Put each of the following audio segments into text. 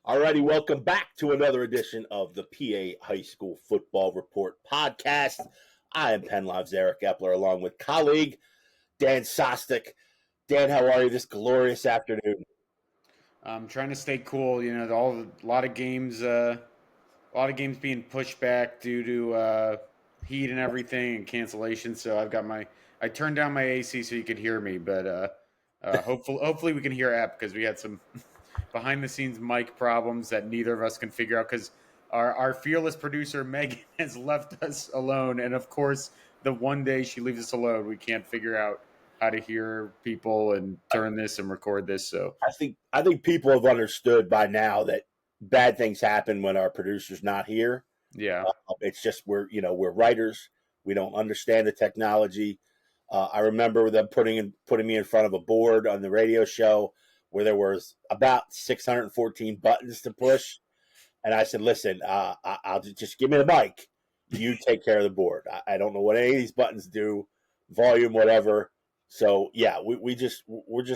Alrighty, welcome back to another edition of the PA High School Football Report podcast. I am PennLive's Eric Epler, along with colleague Dan Sostek. Dan, how are you this glorious afternoon? I'm trying to stay cool. You know, a lot of games being pushed back due to heat and everything and cancellation. So I turned down my AC so you could hear me, but hopefully we can hear App because we had some behind the scenes mic problems that neither of us can figure out because our fearless producer Megan has left us alone, and of course the one day she leaves us alone, we can't figure out how to hear people and turn this and record this. So I think people have understood by now that bad things happen when our producer's not here. yeah. It's just we're writers. We don't understand the technology. I remember them putting me in front of a board on the radio show where there was about 614 buttons to push, and I said, "Listen, I'll just give me the mic. You take care of the board. I don't know what any of these buttons do, volume, whatever." So yeah, we're just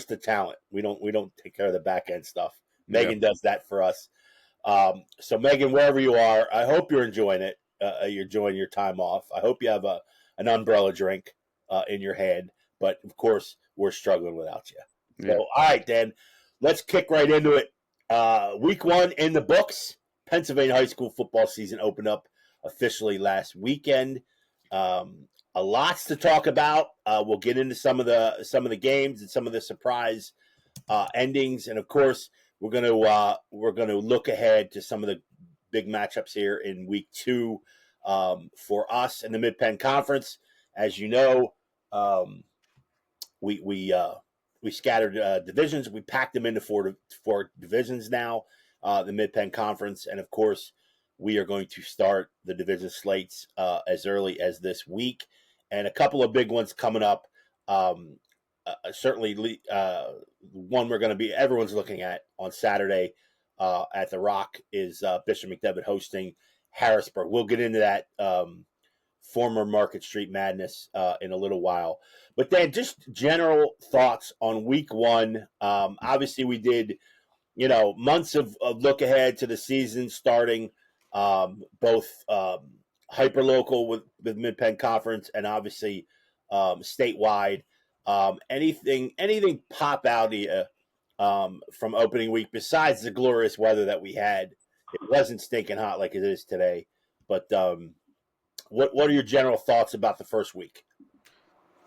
the talent. We don't take care of the back end stuff. Megan does that for us. So Megan, wherever you are, I hope you're enjoying it. You're enjoying your time off. I hope you have an umbrella drink in your hand. But of course, we're struggling without you. So all right, Dan, let's kick right into it. Week 1 in the books. Pennsylvania high school football season opened up officially last weekend. A lots to talk about. We'll get into some of the games and some of the surprise endings, and of course, we're gonna look ahead to some of the big matchups here in week 2 for us in the Mid-Penn Conference. As you know, we scattered divisions. We packed them into four divisions now. The Mid-Penn Conference, and of course, we are going to start the division slates as early as this week, and a couple of big ones coming up. Certainly, one everyone's looking at on Saturday at the Rock is Bishop McDevitt hosting Harrisburg. We'll get into that former Market Street madness in a little while. But then just general thoughts on week 1. Obviously, we did, months of look ahead to the season starting, both hyper-local with Mid-Penn Conference and obviously statewide. Anything pop out to you from opening week besides the glorious weather that we had? It wasn't stinking hot like it is today. But what are your general thoughts about the first week?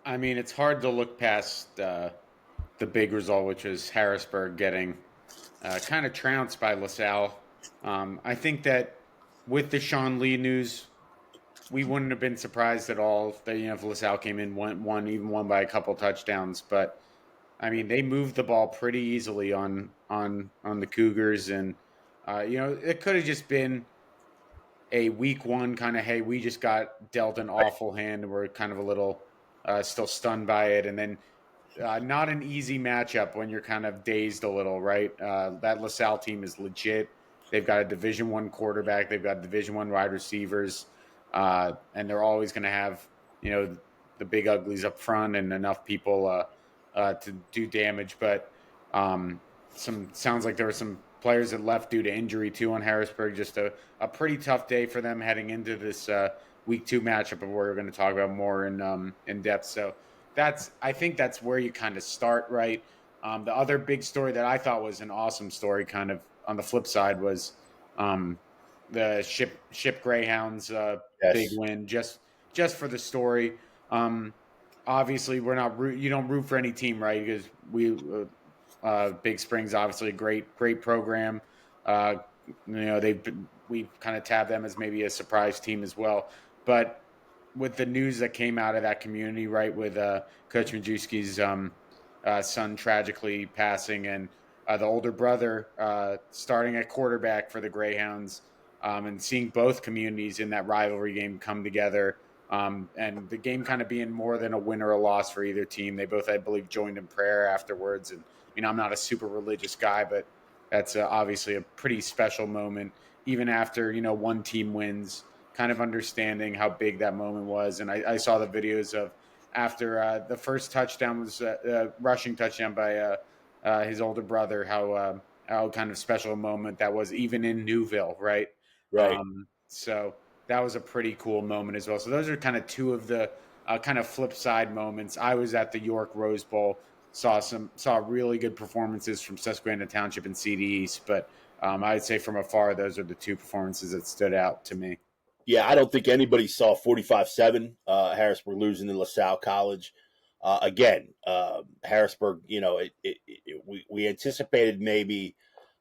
I mean, it's hard to look past the big result, which was Harrisburg getting kind of trounced by LaSalle. I think that with the Sean Lee news, we wouldn't have been surprised at all that if LaSalle came in won by a couple touchdowns. But I mean, they moved the ball pretty easily on the Cougars, and it could have just been a week 1 kind of, hey, we just got dealt an awful hand and we're kind of a little still stunned by it, and then not an easy matchup when you're kind of dazed a little, right? That LaSalle team is legit. They've got a Division I quarterback. They've got Division I wide receivers. And they're always going to have, the big uglies up front and enough people to do damage. But sounds like there were some players that left due to injury too on Harrisburg. Just a pretty tough day for them heading into this week 2 matchup of where we're going to talk about more in depth. So I think that's where you kind of start, right? The other big story that I thought was an awesome story, kind of on the flip side, was the Ship Greyhounds big win, just for the story. Obviously, you don't root for any team, right? Because Big Spring's obviously a great program. We kind of tab them as maybe a surprise team as well. But with the news that came out of that community, right, with Coach Majewski's son tragically passing, and the older brother starting at quarterback for the Greyhounds, and seeing both communities in that rivalry game come together, and the game kind of being more than a win or a loss for either team. They both, I believe, joined in prayer afterwards. And I'm not a super religious guy, but that's obviously a pretty special moment, even after one team wins. Kind of understanding how big that moment was. And I saw the videos of after the first touchdown was a rushing touchdown by his older brother, how how kind of special a moment that was, even in Newville, right? Right. So that was a pretty cool moment as well. So those are kind of two of the kind of flip side moments. I was at the York Rose Bowl, saw really good performances from Susquehanna Township and CD East, but I'd say from afar, those are the two performances that stood out to me. Yeah, I don't think anybody saw 45-7 Harrisburg losing to LaSalle College. Again, Harrisburg, we anticipated maybe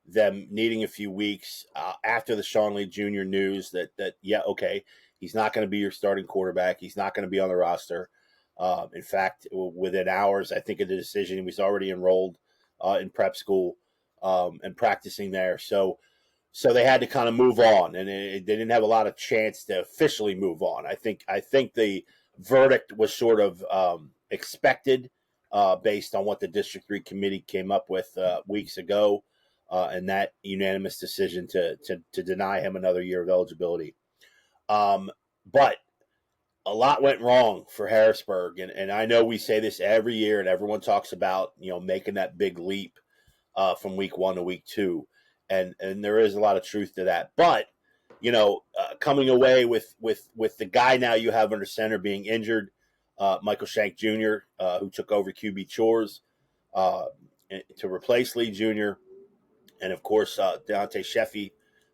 them needing a few weeks after the Sean Lee Jr. news that yeah, okay, he's not going to be your starting quarterback. He's not going to be on the roster. In fact, within hours, I think of the decision, he was already enrolled in prep school and practicing there. So they had to kind of move on, and they didn't have a lot of chance to officially move on. I think the verdict was sort of expected based on what the District 3 committee came up with weeks ago, and that unanimous decision to deny him another year of eligibility. But a lot went wrong for Harrisburg, and I know we say this every year, and everyone talks about making that big leap from week 1 to week 2, and there is a lot of truth to that. But coming away with the guy now you have under center being injured, Michael Shank Jr., who took over QB chores uh, to replace Lee Jr., and of course Deontay Sheffy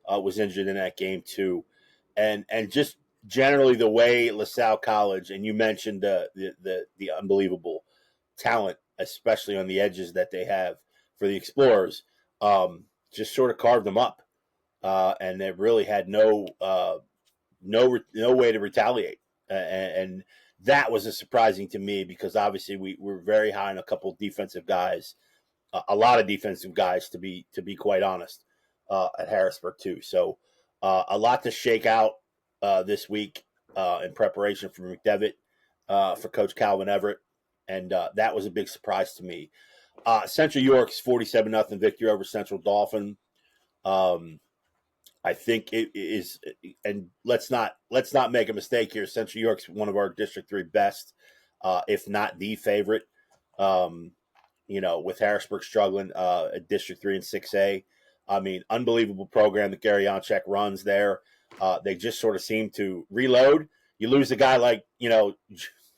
was injured in that game too, and just generally the way LaSalle College, and you mentioned the unbelievable talent, especially on the edges that they have for the Explorers, just sort of carved them up, and they really had no way to retaliate, and that was surprising to me because obviously we were very high on a couple defensive guys, a lot of defensive guys to be quite honest, at Harrisburg too. So a lot to shake out this week in preparation for McDevitt, for Coach Calvin Everett, and that was a big surprise to me. Central York's 47-0 victory over Central Dauphin. Um, I think it is, and let's not make a mistake here. Central York's one of our District 3 best, if not the favorite. Um, with Harrisburg struggling at District 3 and 6A. I mean, unbelievable program that Gary Onchek runs there. They just sort of seem to reload. You lose a guy like,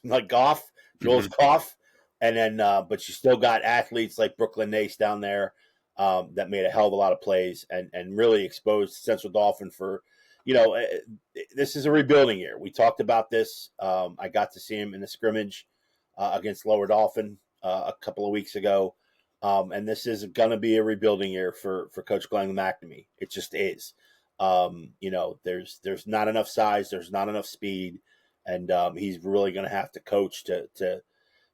like Goff, Jules Mm-hmm. Goff, and then, but you still got athletes like Brooklyn Nace down there that made a hell of a lot of plays and really exposed Central Dauphin for, this is a rebuilding year. We talked about this. I got to see him in the scrimmage against Lower Dauphin a couple of weeks ago. And this is going to be a rebuilding year for Coach Glenn McNamee. It just is. There's not enough size, there's not enough speed, and he's really going to have to coach to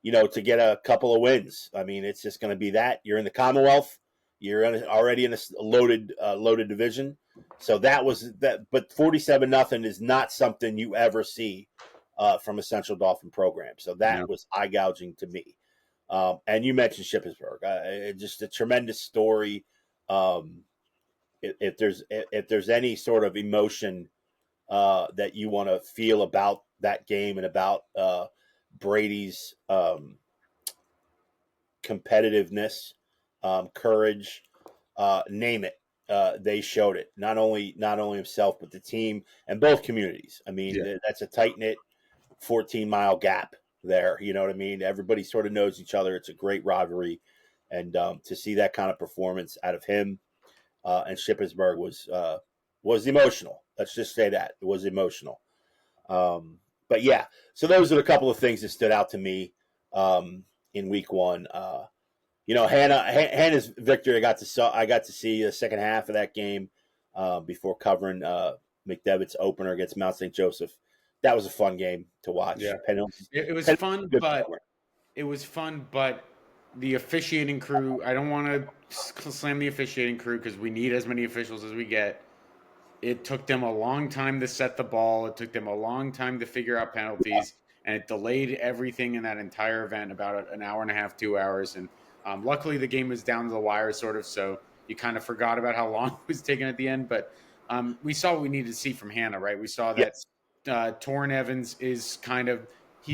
get a couple of wins. I mean, it's just going to be that you're in the Commonwealth, you're already in a loaded division. So that was that. But 47-0 is not something you ever see from a Central Dauphin program. So that Yeah. was eye gouging to me. And you mentioned Shippensburg, just a tremendous story. Um, if there's any sort of emotion that you want to feel about that game and about Brady's competitiveness, courage, name it. They showed it. Not only himself, but the team and both communities. I mean, Yeah. that's a tight knit 14-mile gap there. You know what I mean? Everybody sort of knows each other. It's a great rivalry, and to see that kind of performance out of him and Shippensburg was emotional. Let's just say that it was emotional. But yeah, so those are a couple of things that stood out to me in week 1. Hannah's victory. I got to see the second half of that game before covering McDevitt's opener against Mount St. Joseph. That was a fun game to watch. Yeah. Penalties, It was penalties, fun, good but program. the officiating crew, I don't want to slam the officiating crew because we need as many officials as we get. It took them a long time to set the ball. It took them a long time to figure out penalties, and it delayed everything in that entire event about an hour and a half, 2 hours. And luckily, the game was down to the wire, sort of, so you kind of forgot about how long it was taking at the end. But we saw what we needed to see from Hannah, right? We saw that Yes, Torrin Evans he's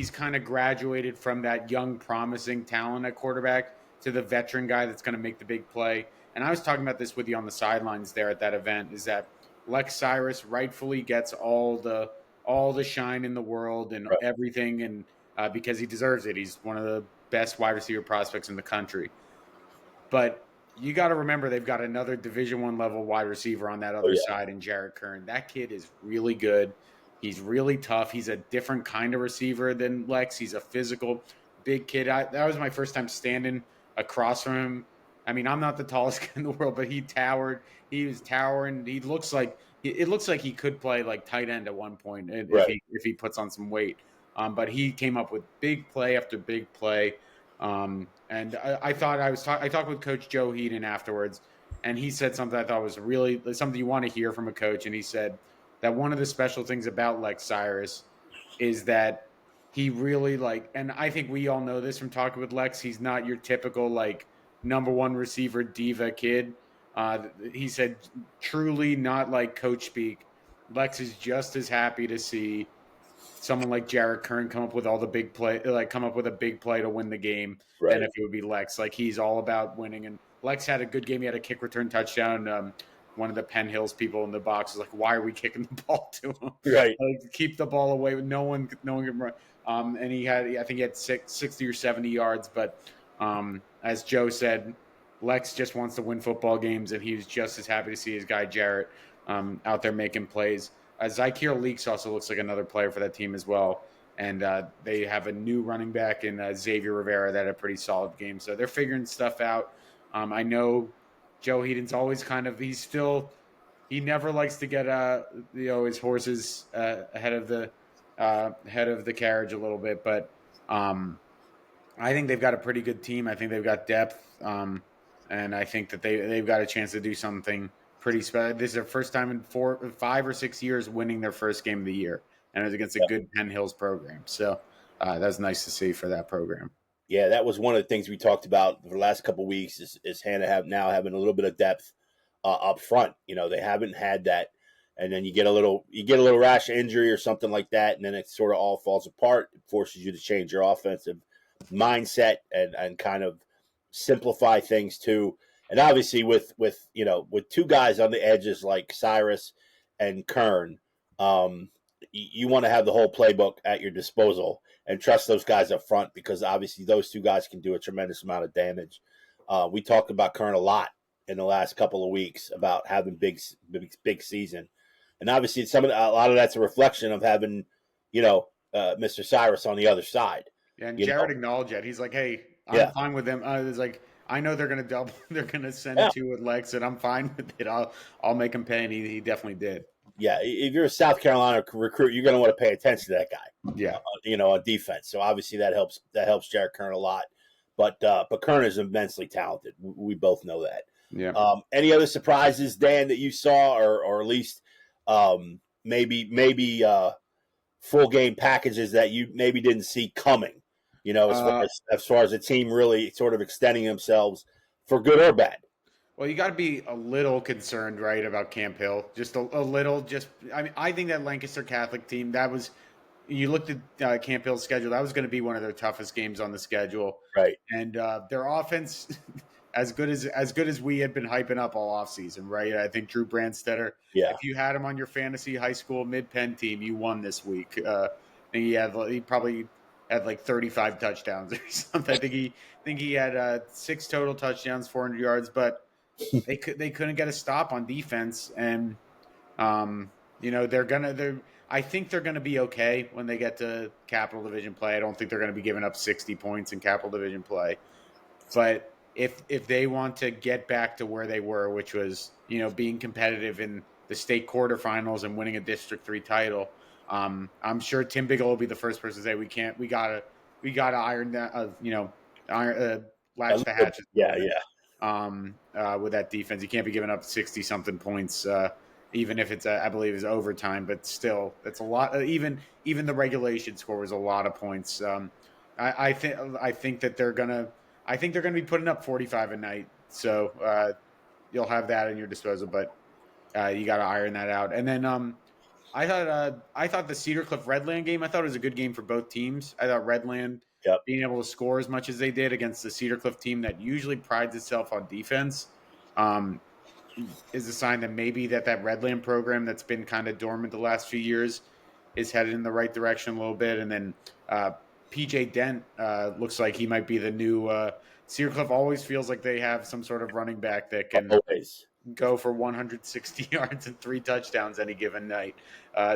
kind of graduated from that young, promising talent at quarterback to the veteran guy that's going to make the big play. and I was talking about this with you on the sidelines there at that event, is that Lex Cyrus rightfully gets all the shine in the world and Right. everything, and because he deserves it. He's one of the best wide receiver prospects in the country. But you got to remember they've got another Division One level wide receiver on that Oh other yeah. side in Jarrett Kern. That kid is really good. He's really tough. He's a different kind of receiver than Lex. He's a physical, big kid. That was my first time standing across from him. I mean, I'm not the tallest guy in the world, but he towered. He was towering. He looks like it looks like he could play like tight end at one point Right. if he puts on some weight. But he came up with big play after big play. And I thought I talked with Coach Joe Heaton afterwards, and he said something I thought was really something you want to hear from a coach. And he said that one of the special things about Lex Cyrus is that he really and I think we all know this from talking with Lex. He's not your typical number one receiver diva kid. He said truly not like coach speak. Lex is just as happy to see someone like Jarrett Kern come up with all the big play, come up with a big play to win the game, than Right. if it would be Lex. Like he's all about winning. And Lex had a good game. He had a kick return touchdown. One of the Penn Hills people in the box was like, "Why are we kicking the ball to him? Right. Like, keep the ball away. No one can run." And I think he had 60 or 70 yards. But as Joe said, Lex just wants to win football games, and he was just as happy to see his guy Jarrett out there making plays. Zykeer Leaks also looks like another player for that team as well. And they have a new running back in Xavier Rivera that had a pretty solid game. So they're figuring stuff out. I know Joe Heaton's always he never likes to get his horses ahead of the carriage a little bit, but I think they've got a pretty good team. I think they've got depth, and I think that they've got a chance to do something pretty special. This is their first time in 5 or 6 years winning their first game of the year, and it was against a Yeah. good Penn Hills program. So that's nice to see for that program. Yeah, that was one of the things we talked about for the last couple of weeks. Is Hannah having a little bit of depth up front. They haven't had that, and then you get a little rash injury or something like that, and then it sort of all falls apart. It forces you to change your offensive mindset and kind of simplify things too. And obviously, with two guys on the edges like Cyrus and Kern, you want to have the whole playbook at your disposal and trust those guys up front, because obviously those two guys can do a tremendous amount of damage. We talked about Kern a lot in the last couple of weeks about having big season, and obviously a lot of that's a reflection of having Mr. Cyrus on the other side. Yeah, and You Jared know, acknowledged that. He's like, "Hey, I'm yeah, fine with them." It's like I know they're going to double. They're going to send yeah, two with Lex, and I'm fine with it. I'll make him pay, and he definitely did. yeah. If you're a South Carolina recruit, you're going to want to pay attention to that guy. Yeah. On defense. So obviously that helps. That helps Jared Kern a lot. But Kern is immensely talented. We both know that. Yeah. Any other surprises, Dan, that you saw, or at least maybe full game packages that you maybe didn't see coming? As far as the team really sort of extending themselves for good or bad. Well, you got to be a little concerned, right, about Camp Hill. Just a little. I mean, I think that Lancaster Catholic team, that was, you looked at Camp Hill's schedule, that was going to be one of their toughest games on the schedule. Right. And their offense, as good as we had been hyping up all offseason, right? I think Drew Brandstetter, Yeah. if you had him on your fantasy high school mid-pen team, you won this week. And he probably had like 35 touchdowns or something. I think he had 6 total touchdowns, 400 yards, but they couldn't get a stop on defense, and I think they're gonna be okay when they get to Capital Division play. I don't think they're gonna be giving up 60 points in Capital Division play, but if they want to get back to where they were, which was being competitive in the state quarterfinals and winning a District 3 title, I'm sure Tim Bigelow will be the first person to say we gotta iron that latch the hatches a little bit. With that defense, you can't be giving up 60 something points, even if it's I believe is overtime, but still that's a lot. Even the regulation score was a lot of points. I think that they're gonna be putting up 45 a night, so you'll have that in your disposal, but you got to iron that out. And then I thought the Cedar Cliff Redland game, I thought it was a good game for both teams. I thought Redland Yep. being able to score as much as they did against the Cedar Cliff team that usually prides itself on defense, um, is a sign that maybe that Redland program that's been kind of dormant the last few years is headed in the right direction a little bit. And then PJ Dent looks like he might be the new Cedar Cliff. Always feels like they have some sort of running back that can Always. go for 160 yards and 3 touchdowns any given night.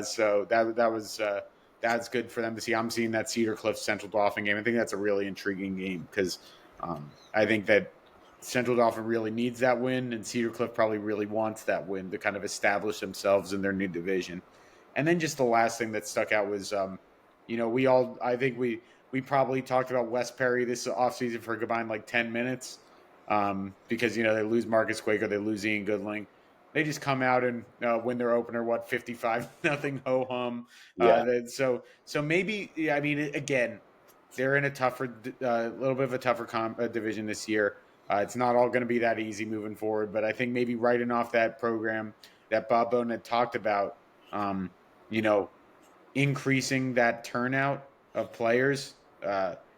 So that's good for them to see. I'm seeing that Cedar Cliff Central Dauphin game. I think that's a really intriguing game because I think that Central Dauphin really needs that win, and Cedar Cliff probably really wants that win to kind of establish themselves in their new division. And then just the last thing that stuck out was, I think we probably talked about West Perry this offseason for a combined like 10 minutes because they lose Marcus Quaker, they lose Ian Goodling. They just come out and win their opener, 55-0 ho hum. Yeah. So maybe I mean again, they're in a little bit of a tougher division this year. It's not all going to be that easy moving forward, but I think maybe writing off that program that Bob Bowden had talked about, um, you know, increasing that turnout of players,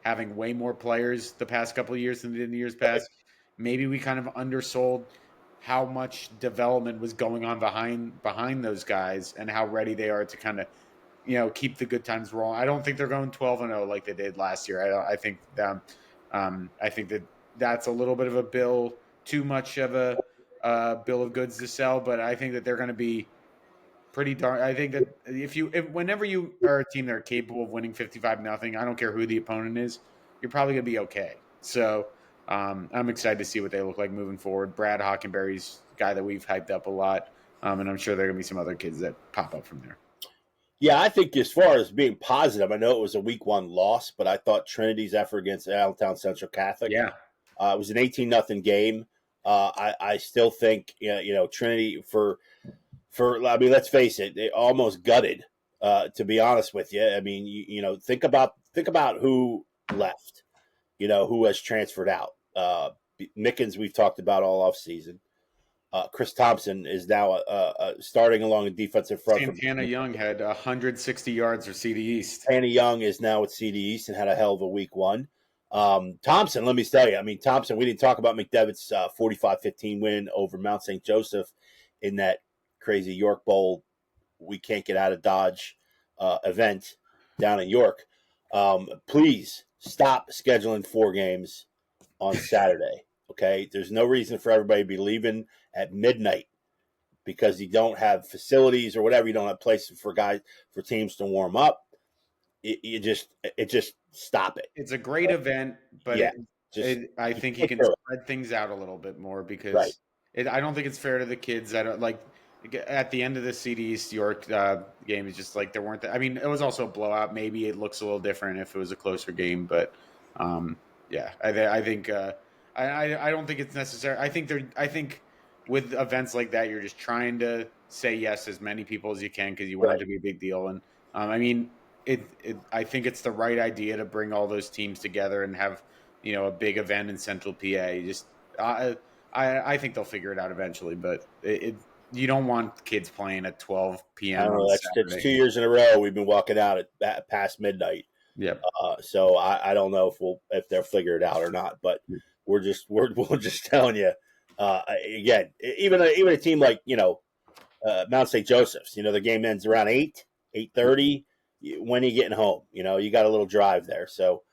having way more players the past couple of years than they did in the years past. Maybe we kind of undersold how much development was going on behind those guys and how ready they are to kind of keep the good times rolling. I don't think they're going 12-0 like they did last year. I think that that's a little bit of a bill, too much of a bill of goods to sell, but I think that they're going to be pretty darn. I think that whenever you are a team that are capable of winning 55-0, I don't care who the opponent is, you're probably going to be okay. So I'm excited to see what they look like moving forward. Brad Hockenberry's a guy that we've hyped up a lot, and I'm sure there are going to be some other kids that pop up from there. Yeah, I think as far as being positive, I know it was a week 1 loss, but I thought Trinity's effort against Allentown Central Catholic, it was an 18-0 game. I still think Trinity for I mean, let's face it, they almost gutted. To be honest with you, I mean, think about who left, who has transferred out. Mickens, we've talked about all off season. Chris Thompson is now starting along the defensive front. Santana Young had 160 yards for CD East. Santana Young is now at CD East and had a hell of a week 1. Thompson, let me tell you, I mean, Thompson, we didn't talk about McDevitt's 45-15 win over Mount St. Joseph in that crazy York Bowl, we can't get out of Dodge event down in York. Please stop scheduling 4 games on Saturday. Okay, there's no reason for everybody to be leaving at midnight because you don't have facilities or whatever. You don't have places for teams to warm up. It just stop it. It's a great event, but yeah, I think you can spread things out a little bit more because I don't think it's fair to the kids. I don't like at the end of the CD East York game. It's just like there weren't. I mean, it was also a blowout. Maybe it looks a little different if it was a closer game, but I think I don't think it's necessary. I think with events like that, you're just trying to say yes as many people as you can because you want it to be a big deal. And I mean, I think it's the right idea to bring all those teams together and have a big event in Central PA. Just I think they'll figure it out eventually, but you don't want kids playing at 12 p.m. I don't know. That's 2 years in a row we've been walking out at past midnight. Yep. So I don't know if they'll figure it out or not, but we're just telling you. Again, even a team like Mount St. Joseph's, the game ends around 8:30. When are you getting home? You got a little drive there, so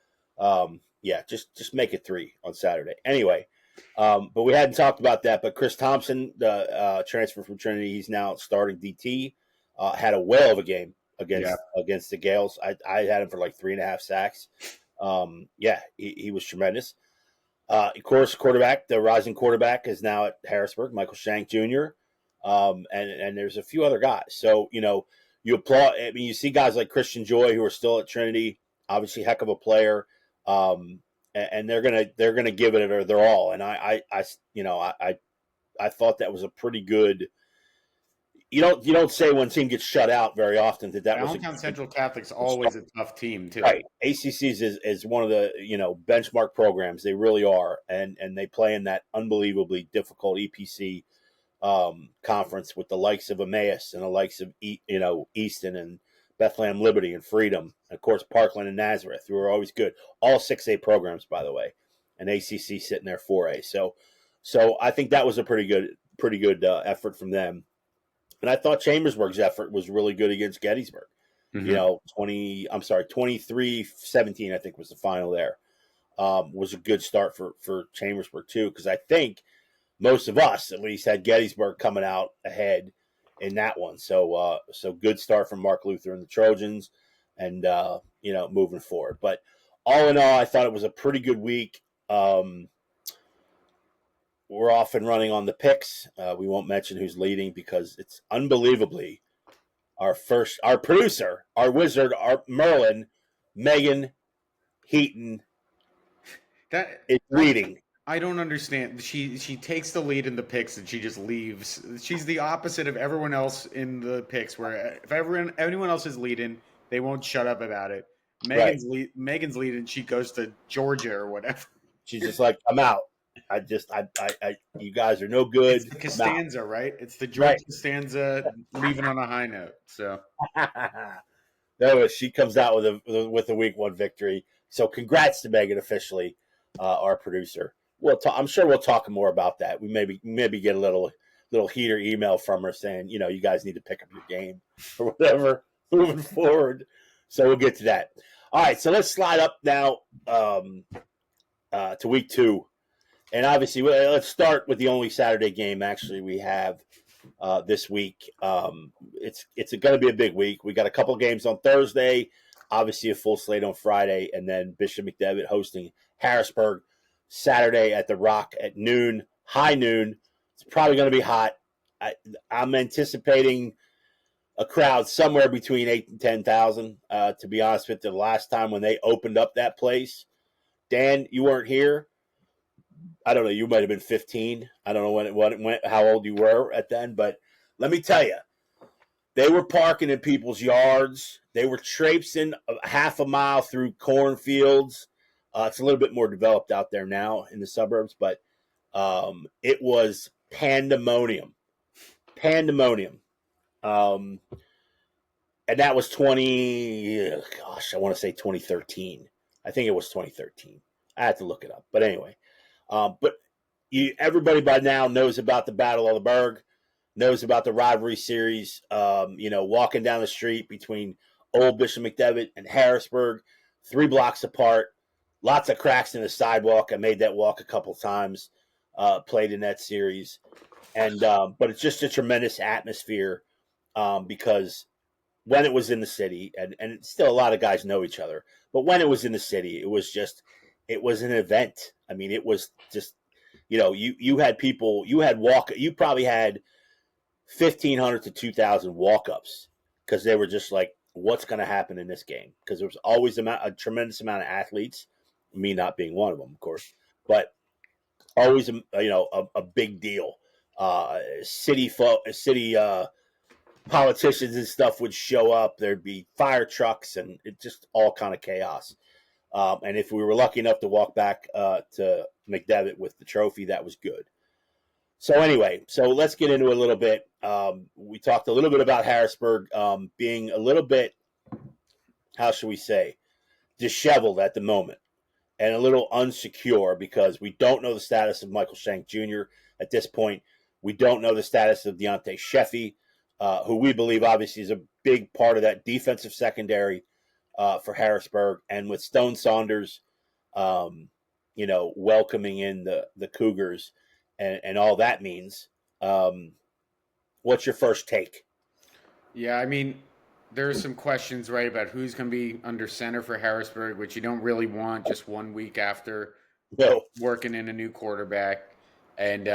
just make it 3 on Saturday. Anyway, but we hadn't talked about that. But Chris Thompson, the transfer from Trinity, he's now starting DT. Had a whale of a game against the Gales. I had him for like 3.5 sacks. He was tremendous. Of course, the rising quarterback is now at Harrisburg, Michael Shank Jr. And there's a few other guys. So you applaud. I mean, you see guys like Christian Joy who are still at Trinity, obviously heck of a player. And they're gonna give it their all. And I thought that was a pretty good. You don't say when a team gets shut out very often that was Allentown Central Catholic's always a tough team too. Right, ACC's is one of the benchmark programs. They really are, and they play in that unbelievably difficult EPC conference with the likes of Emmaus and the likes of Easton and Bethlehem Liberty and Freedom, and of course Parkland and Nazareth, who are always good. All 6A programs, by the way, and ACC sitting there 4A. So So I think that was a pretty good effort from them. And I thought Chambersburg's effort was really good against Gettysburg. Mm-hmm. 23-17, I think was the final there. Was a good start for Chambersburg too, because I think most of us at least had Gettysburg coming out ahead in that one. So good start from Mark Luther and the Trojans, and moving forward. But all in all, I thought it was a pretty good week. We're off and running on the picks. We won't mention who's leading because it's unbelievably our producer, our wizard, our Merlin, Megan Heaton That is leading. I don't understand. She takes the lead in the picks and she just leaves. She's the opposite of everyone else in the picks. Where if anyone else is leading, they won't shut up about it. Right. Megan's leading. She goes to Georgia or whatever. She's just like, I'm out. You guys are no good. It's the I'm out. Costanza, right? It's the George Right. Costanza leaving on a high note. So No, she comes out with a week one victory. So congrats to Megan officially, our producer. I'm sure we'll talk more about that. We maybe get a little heater email from her saying, you guys need to pick up your game or whatever moving forward. So we'll get to that. All right, so let's slide up now to week 2. And obviously, let's start with the only Saturday game actually we have this week. It's going to be a big week. We got a couple games on Thursday, obviously a full slate on Friday, and then Bishop McDevitt hosting Harrisburg Saturday at the Rock at noon, high noon. It's probably going to be hot. I'm anticipating a crowd somewhere between 8,000 and 10,000. To be honest with you, the last time when they opened up that place, Dan, you weren't here. I don't know. You might have been 15. I don't know when it went, how old you were at then, but let me tell you, they were parking in people's yards. They were traipsing half a mile through cornfields. It's a little bit more developed out there now in the suburbs, but it was pandemonium. And that was I want to say 2013. I think it was 2013. I had to look it up. But anyway, but everybody by now knows about the Battle of the Berg, knows about the rivalry series. Walking down the street between Old Bishop McDevitt and Harrisburg, 3 blocks apart, lots of cracks in the sidewalk. I made that walk a couple times, played in that series, and but it's just a tremendous atmosphere because when it was in the city, and still a lot of guys know each other, but when it was in the city, it was an event. I mean, it was just, you had people, you probably had 1,500 to 2,000 walk-ups because they were just like, what's going to happen in this game? Because there was always a tremendous amount of athletes, me not being one of them, of course, but always, a big deal. City politicians and stuff would show up. There'd be fire trucks and it just all kind of chaos. And if we were lucky enough to walk back to McDevitt with the trophy, that was good. So anyway, let's get into a little bit. We talked a little bit about Harrisburg being a little bit, how should we say, disheveled at the moment and a little unsecure because we don't know the status of Michael Shank Jr. at this point. We don't know the status of Deontay Sheffy, who we believe obviously is a big part of that defensive secondary for Harrisburg. And with Stone Saunders, welcoming in the Cougars and all that means, what's your first take? yeah, I mean, there's some questions, right, about who's going to be under center for Harrisburg, which you don't really want just 1 week after No. working in a new quarterback. And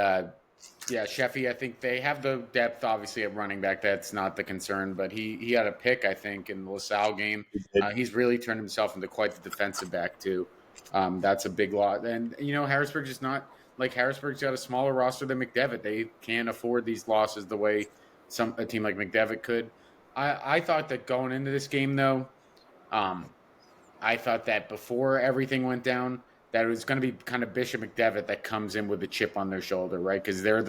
Sheffy, I think they have the depth, obviously, at running back. That's not the concern, but he had a pick, I think, in the LaSalle game. He's really turned himself into quite the defensive back, too. That's a big lot. And, Harrisburg is not like Harrisburg's got a smaller roster than McDevitt. They can't afford these losses the way a team like McDevitt could. I thought that going into this game, though, I thought that before everything went down, that it was going to be kind of Bishop McDevitt that comes in with a chip on their shoulder, right? Because they're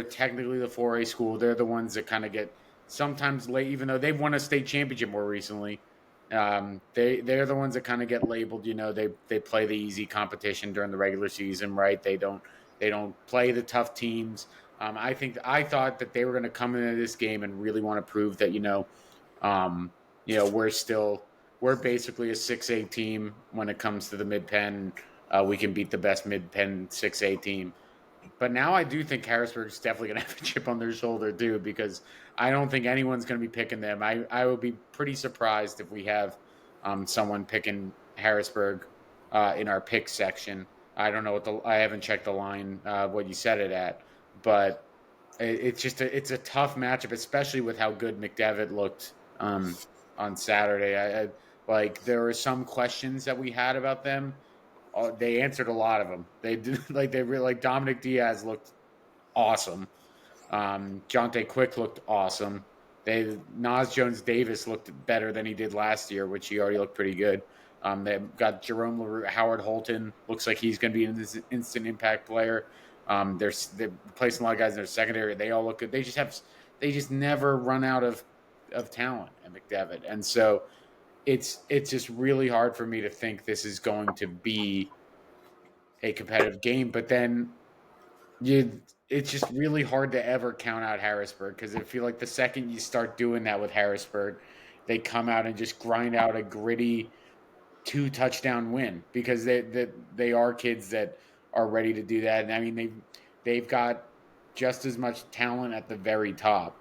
technically the 4A school. They're the ones that kind of get sometimes late, even though they've won a state championship more recently. They're the ones that kind of get labeled. They play the easy competition during the regular season, right? They don't They don't play the tough teams. I thought that they were going to come into this game and really want to prove that um, we're basically a 6A team when it comes to the mid pen. We can beat the best mid pen 6A team. But now I do think Harrisburg's definitely going to have a chip on their shoulder too, because I don't think anyone's going to be picking them. I would be pretty surprised if we have someone picking Harrisburg in our pick section. I don't know I haven't checked the line what you set it at, but it's a tough matchup, especially with how good McDevitt looked on Saturday. Like there were some questions that we had about them. They answered a lot of them. They did they really like Dominic Diaz looked awesome. Jonte Quick looked awesome. Nas Jones Davis looked better than he did last year, which he already looked pretty good. They got Jerome LaRue, Howard Holton looks like he's going to be an instant impact player. They're placing a lot of guys in their secondary. They all look good. They just never run out of talent at McDevitt, and so it's just really hard for me to think this is going to be a competitive game. But then it's just really hard to ever count out Harrisburg, because I feel like the second you start doing that with Harrisburg, they come out and just grind out a gritty 2 touchdown win, because they are kids that are ready to do that. And I mean they've got just as much talent at the very top.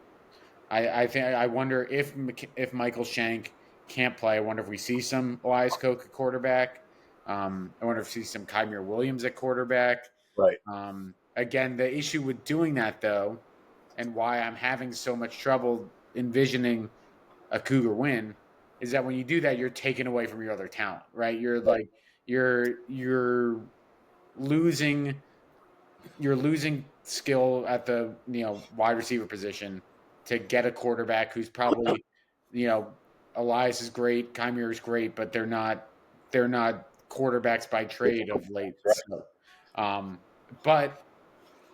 I wonder if Michael Shank can't play. I wonder if we see some Elias Koch at quarterback. I wonder if we see some Kymir Williams at quarterback. Right. Again, the issue with doing that, though, and why I'm having so much trouble envisioning a Cougar win, is that when you do that, you're taking away from your other talent, right? You're losing you're losing skill at the wide receiver position to get a quarterback who's probably Elias is great, Kymir is great, but they're not quarterbacks by trade of late. Right. So, but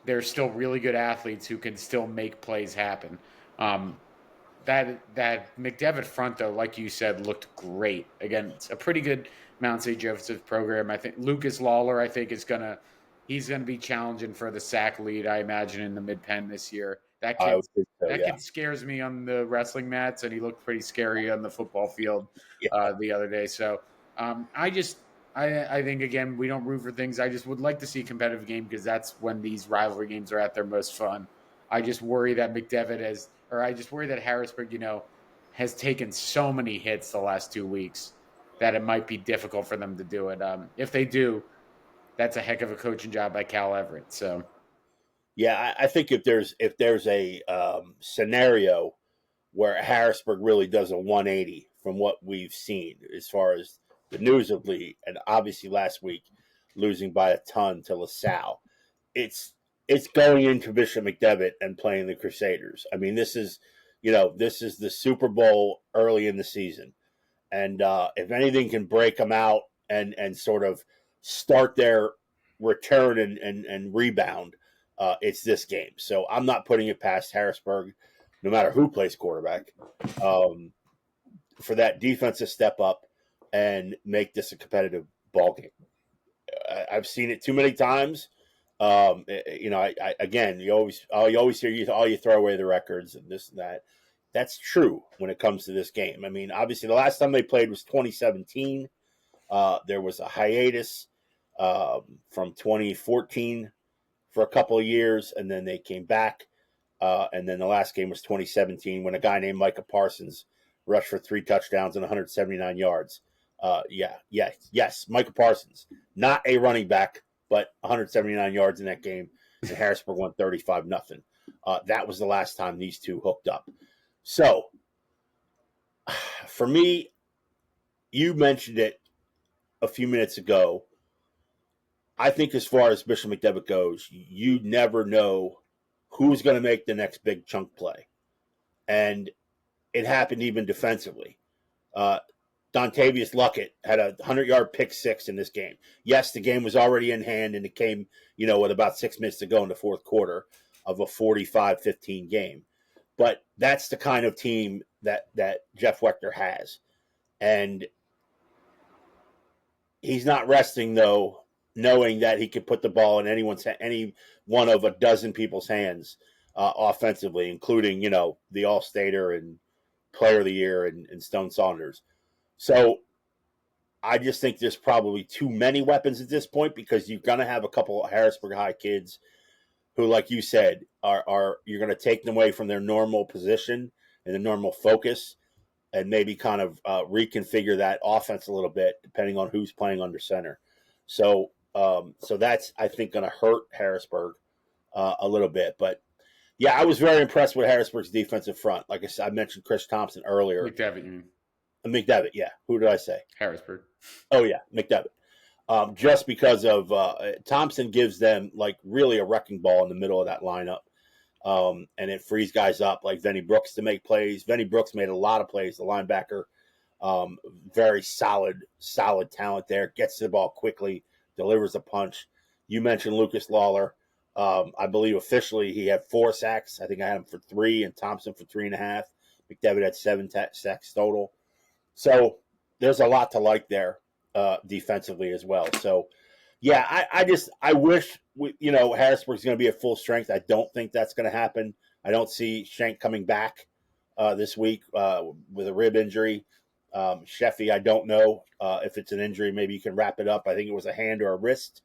they're still really good athletes who can still make plays happen. That McDevitt front, though, like you said, looked great. Again, it's a pretty good Mount St. Joseph's program. I think Lucas Lawler, he's gonna be challenging for the sack lead, I imagine, in the mid pen this year. I would think so, That yeah. kid scares me on the wrestling mats, and he looked pretty scary on the football field the other day. So I think, again, we don't root for things. I just would like to see a competitive game, because that's when these rivalry games are at their most fun. I just worry that Harrisburg, has taken so many hits the last 2 weeks that it might be difficult for them to do it. If they do, that's a heck of a coaching job by Cal Everett. So, yeah, I think if there's a scenario where Harrisburg really does a 180 from what we've seen as far as the news of Lee, and obviously last week losing by a ton to LaSalle, it's going into Bishop McDevitt and playing the Crusaders. I mean, this is the Super Bowl early in the season, and if anything can break them out and sort of start their return and rebound, it's this game. So I'm not putting it past Harrisburg, no matter who plays quarterback, for that defensive step up and make this a competitive ball game. I've seen it too many times. Again, you always hear you throw away the records and this and that. That's true when it comes to this game. I mean, obviously, the last time they played was 2017. There was a hiatus from 2014 for a couple of years, and then they came back. And then the last game was 2017 when a guy named Micah Parsons rushed for 3 touchdowns and 179 yards. Yes, Micah Parsons, not a running back, but 179 yards in that game, and Harrisburg won 35-0. That was the last time these two hooked up. So, for me, you mentioned it a few minutes ago. I think as far as Bishop McDevitt goes, you never know who's going to make the next big chunk play. And it happened even defensively. Dontavius Luckett had a 100-yard pick six in this game. Yes, the game was already in hand, and it came, with about 6 minutes to go in the fourth quarter of a 45-15 game. But that's the kind of team that Jeff Wechter has. And he's not resting, though, knowing that he could put the ball in any one of a dozen people's hands offensively, including the All-Stater and Player of the Year and Stone Saunders. So I just think there's probably too many weapons at this point, because you're going to have a couple of Harrisburg High kids who, like you said, are you're going to take them away from their normal position and their normal focus, and maybe kind of reconfigure that offense a little bit depending on who's playing under center. So that's, I think, going to hurt Harrisburg a little bit. But yeah, I was very impressed with Harrisburg's defensive front. Like I said, I mentioned Chris Thompson earlier. McDevitt, you mean? McDevitt, yeah. Who did I say? Harrisburg. Oh yeah, McDevitt. Just because of Thompson gives them like really a wrecking ball in the middle of that lineup. And it frees guys up like Venny Brooks to make plays. Venny Brooks made a lot of plays, the linebacker. Very solid talent there. Gets to the ball quickly, delivers a punch. You mentioned Lucas Lawler. I believe officially he had 4 sacks. I think I had him for 3 and Thompson for 3.5. McDevitt had 7 sacks total. So there's a lot to like there defensively as well. So yeah, I wish Harrisburg's going to be at full strength. I don't think that's going to happen. I don't see Shank coming back this week with a rib injury. Sheffy, I don't know if it's an injury. Maybe you can wrap it up. I think it was a hand or a wrist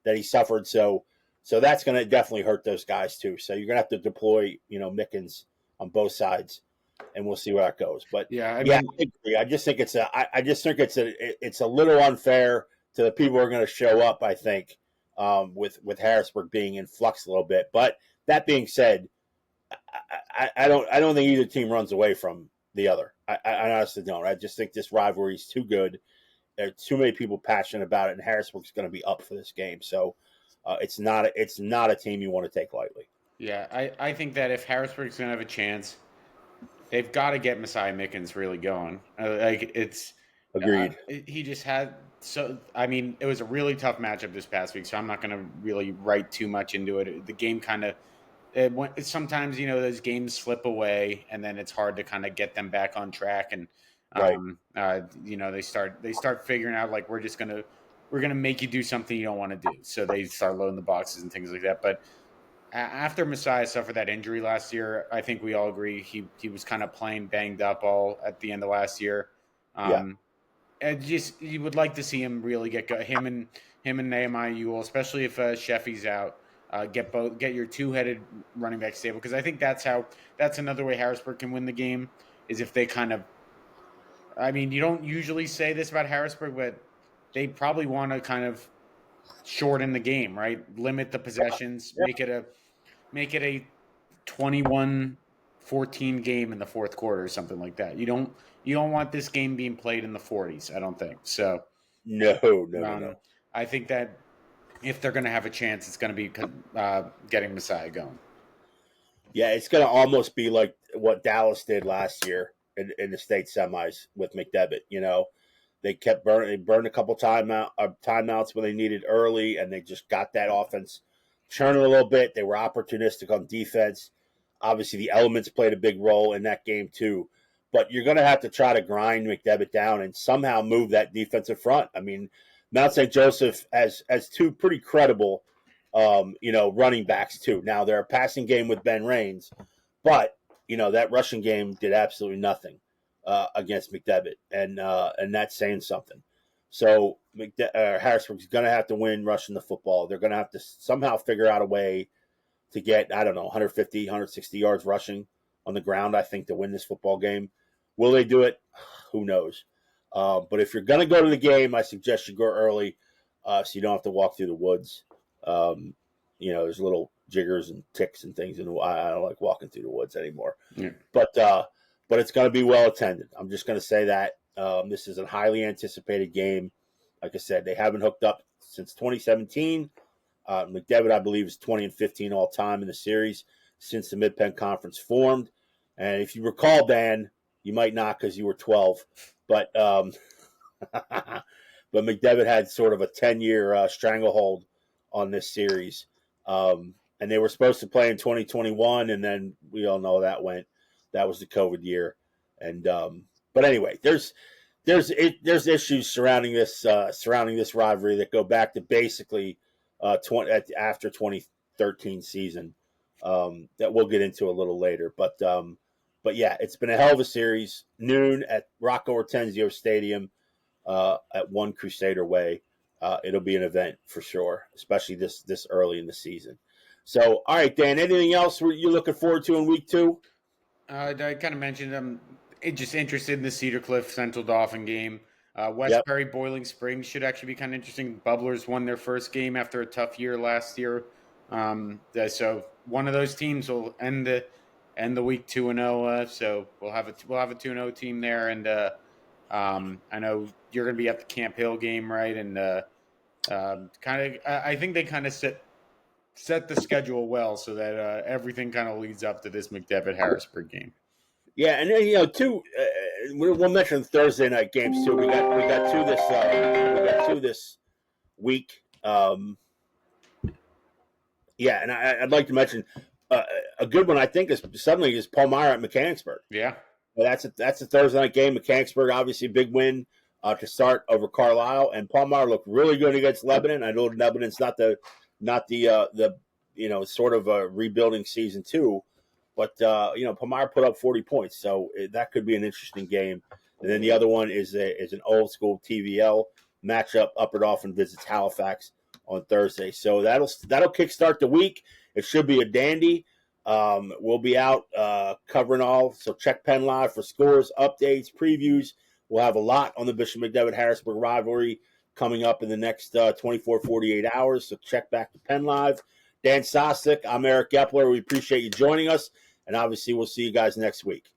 that he suffered. So that's going to definitely hurt those guys too. So you're going to have to deploy, Mickens on both sides, and we'll see where that goes. But I agree. I just think it's a little unfair to the people who are going to show up, I think, with Harrisburg being in flux a little bit. But that being said, I don't think either team runs away from the other. I honestly don't. I just think this rivalry is too good. There are too many people passionate about it, and Harrisburg's going to be up for this game. So it's not a team you want to take lightly. Yeah, I think that if Harrisburg's going to have a chance, they've got to get Messiah Mickens really going. Agreed. He just had it was a really tough matchup this past week, so I'm not going to really write too much into it. The game kind of sometimes those games slip away, and then it's hard to kind of get them back on track. And they start figuring out like we're gonna make you do something you don't want to do. So they start loading the boxes and things like that. But after Messiah suffered that injury last year, I think we all agree he was kind of playing banged up all at the end of last year. And just you would like to see him really get him and Nehemiah Ewell, especially if Sheffy's out. Get your two-headed running back stable, because I think that's another way Harrisburg can win the game is if they kind of. I mean, you don't usually say this about Harrisburg, but they probably want to kind of shorten the game, right? Limit the possessions, make it a 21-14 game in the fourth quarter or something like that. You don't want this game being played in the 40s, I don't think. So no. I think that if they're going to have a chance, it's going to be getting Messiah going. Yeah, it's going to almost be like what Dallas did last year in the state semis with McDevitt. They kept burning. They burned a couple timeouts when they needed early, and they just got that offense churning a little bit. They were opportunistic on defense. Obviously, the elements played a big role in that game too. But you're going to have to try to grind McDevitt down and somehow move that defensive front. I mean, Mount St. Joseph has two pretty credible, running backs too. Now they're a passing game with Ben Raines, but that rushing game did absolutely nothing against McDevitt, and that's saying something. So Harrisburg's going to have to win rushing the football. They're going to have to somehow figure out a way to get 150, 160 yards rushing on the ground, I think, to win this football game. Will they do it? Who knows? But if you're going to go to the game, I suggest you go early so you don't have to walk through the woods. There's little jiggers and ticks and things, and I don't like walking through the woods anymore. Yeah. But it's going to be well attended. I'm just going to say that. This is a highly anticipated game. Like I said, they haven't hooked up since 2017. McDevitt, I believe, is 20-15 all time in the series since the Mid-Penn Conference formed. And if you recall, Dan, you might not because you were 12, but McDevitt had sort of a 10-year stranglehold on this series. And they were supposed to play in 2021, and then we all know that was the COVID year. And but anyway, there's issues surrounding this rivalry that go back to basically after 2013 season that we'll get into a little later. But yeah, it's been a hell of a series. Noon at Rocco Hortensio Stadium at One Crusader Way. It'll be an event for sure, especially this early in the season. So, all right, Dan. Anything else you're looking forward to in week 2? I kind of mentioned I'm just interested in the Cedar Cliff Central Dauphin game. Yep. Westbury Boiling Springs should actually be kind of interesting. Bubblers won their first game after a tough year last year. So one of those teams will end the week 2-0. So we'll have a 2-0 team there, and I know you're going to be at the Camp Hill game, right? And I think they kind of set the schedule well so that everything kind of leads up to this McDevitt Harrisburg game. Yeah, and then we'll mention Thursday night games too. We got two this week. Yeah, and I'd like to mention a good one. I think is Palmyra at Mechanicsburg. Yeah, well, that's a Thursday night game. Mechanicsburg, obviously, a big win to start over Carlisle, and Palmyra looked really good against Lebanon. I know Lebanon's not the sort of a rebuilding season too, but Palmyra put up 40 points, so that could be an interesting game. And then the other one is an old school TVL matchup. Upper Dauphin visits Halifax on Thursday, so that'll kickstart the week. It should be a dandy. We'll be out covering all, so check PennLive for scores, updates, previews. We'll have a lot on the Bishop McDevitt Harrisburg rivalry coming up in the next 24, 48 hours, so check back to PennLive. Dan Sostek, I'm Eric Epler. We appreciate you joining us, and obviously we'll see you guys next week.